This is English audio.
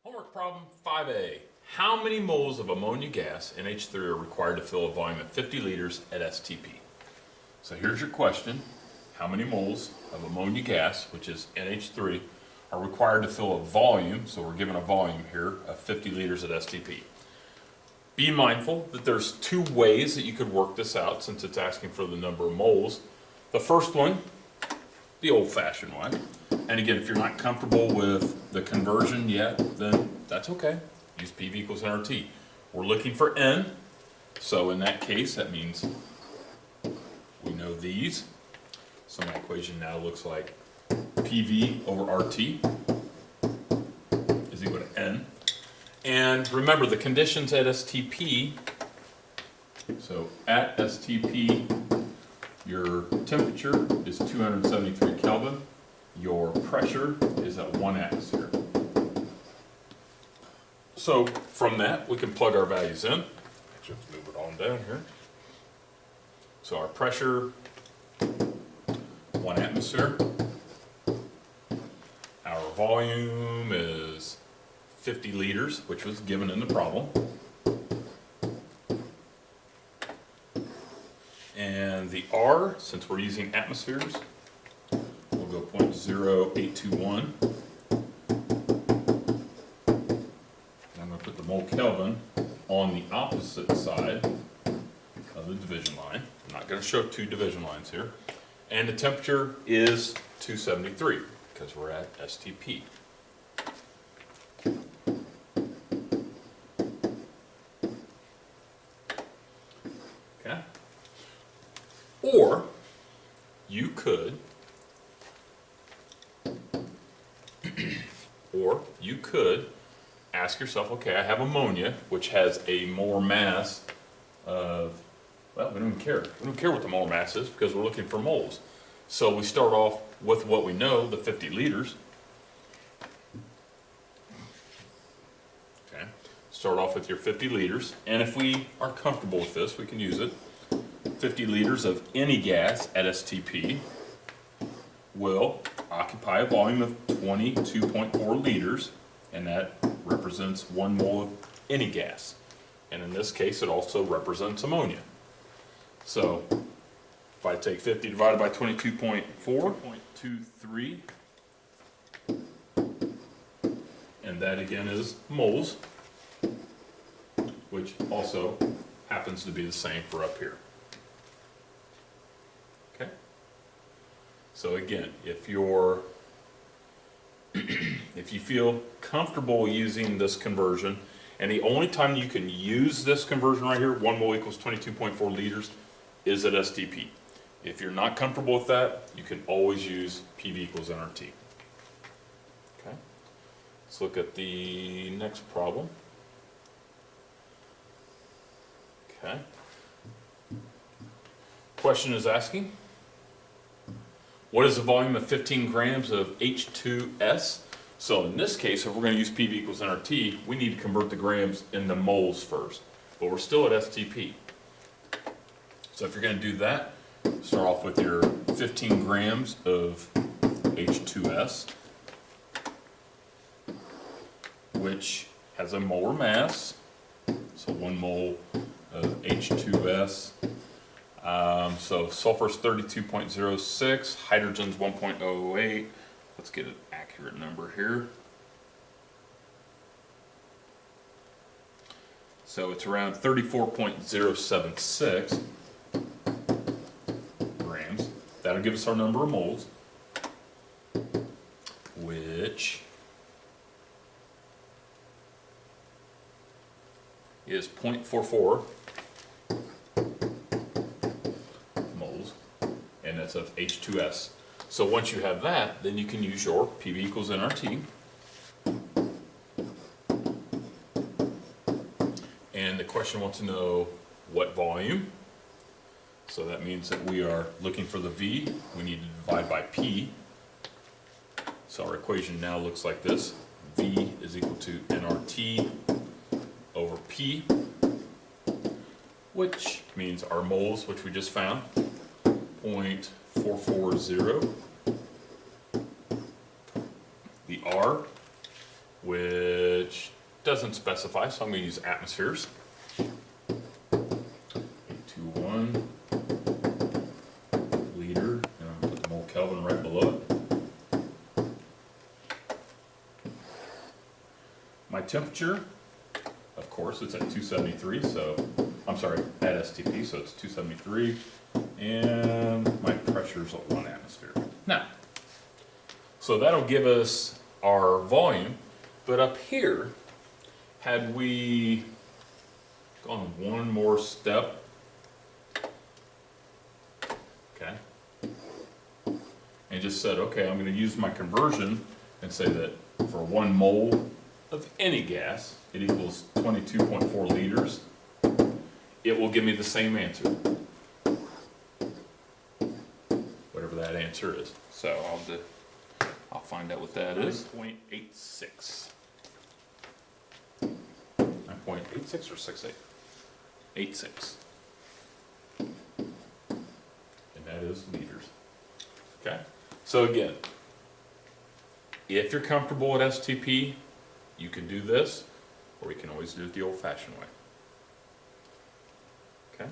Homework problem 5A. How many moles of ammonia gas, NH3, are required to fill a volume of 50 liters at STP? So here's your question. How many moles of ammonia gas, which is NH3, are required to fill a volume, so we're given a volume here, of 50 liters at STP? Be mindful that there's two ways that you could work this out since it's asking for the number of moles. The first one, the old-fashioned one. And again, if you're not comfortable with the conversion yet, then that's okay. Use PV equals nRT. We're looking for N, so in that case, that means we know these. So my equation now looks like PV over RT is equal to N. And remember the conditions at STP. So at STP, your temperature is 273 Kelvin. Your pressure is at 1 atmosphere. So from that, we can plug our values in. Actually, let's move it on down here. So our pressure, 1 atmosphere. Our volume is 50 liters, which was given in the problem. And the R, since we're using atmospheres, we'll go 0.0821. I'm going to put the mole Kelvin on the opposite side of the division line. I'm not going to show two division lines here. And the temperature is 273 because we're at STP. Okay. Or you could ask yourself, okay, I have ammonia, which has a molar mass of, well, we don't even care. We don't care what the molar mass is because we're looking for moles. So we start off with what we know, the 50 liters. Okay, start off with your 50 liters. And if we are comfortable with this, we can use it. 50 liters of any gas at STP will occupy a volume of 22.4 liters, and that represents 1 mole of any gas. And in this case, it also represents ammonia. So if I take 50 divided by 22.4, 0.23, and that again is moles, which also happens to be the same for up here. Okay? So again, if you feel comfortable using this conversion, and the only time you can use this conversion right here, 1 mole equals 22.4 liters, is at STP. If you're not comfortable with that, you can always use PV equals nRT. Okay? Let's look at the next problem. Okay. Question is asking, what is the volume of 15 grams of H2S? So in this case, if we're going to use PV equals nRT, we need to convert the grams into moles first. But we're still at STP. So if you're going to do that, start off with your 15 grams of H2S, which has a molar mass. So 1 mole of H2S. So sulfur's 32.06, hydrogen's 1.08. Let's get an accurate number here. So it's around 34.076 grams. That'll give us our number of moles, which is 0.44 moles, and that's of H2S. So once you have that, then you can use your PV equals nRT. And the question wants to know what volume. So that means that we are looking for the V. We need to divide by P. So our equation now looks like this. V is equal to nRT over P, which means our moles, which we just found, 0.440. The R, which which doesn't specify, so I'm going to use atmospheres. 821 liter, and I'm going to put the mole Kelvin right below it. My temperature, of course, it's at 273, so, I'm sorry, at STP, so it's 273, and my pressure's at 1 atmosphere. Now, so that'll give us our volume, but up here, had we gone one more step, okay, and just said, okay, I'm going to use my conversion and say that for 1 mole of any gas, it equals 22.4 liters, it will give me the same answer, whatever that answer is. So I'll find out what that is. 9.86. 9.86 or 68? 86. And that is liters. Okay? So again, if you're comfortable at STP, you can do this, or you can always do it the old-fashioned way. Okay?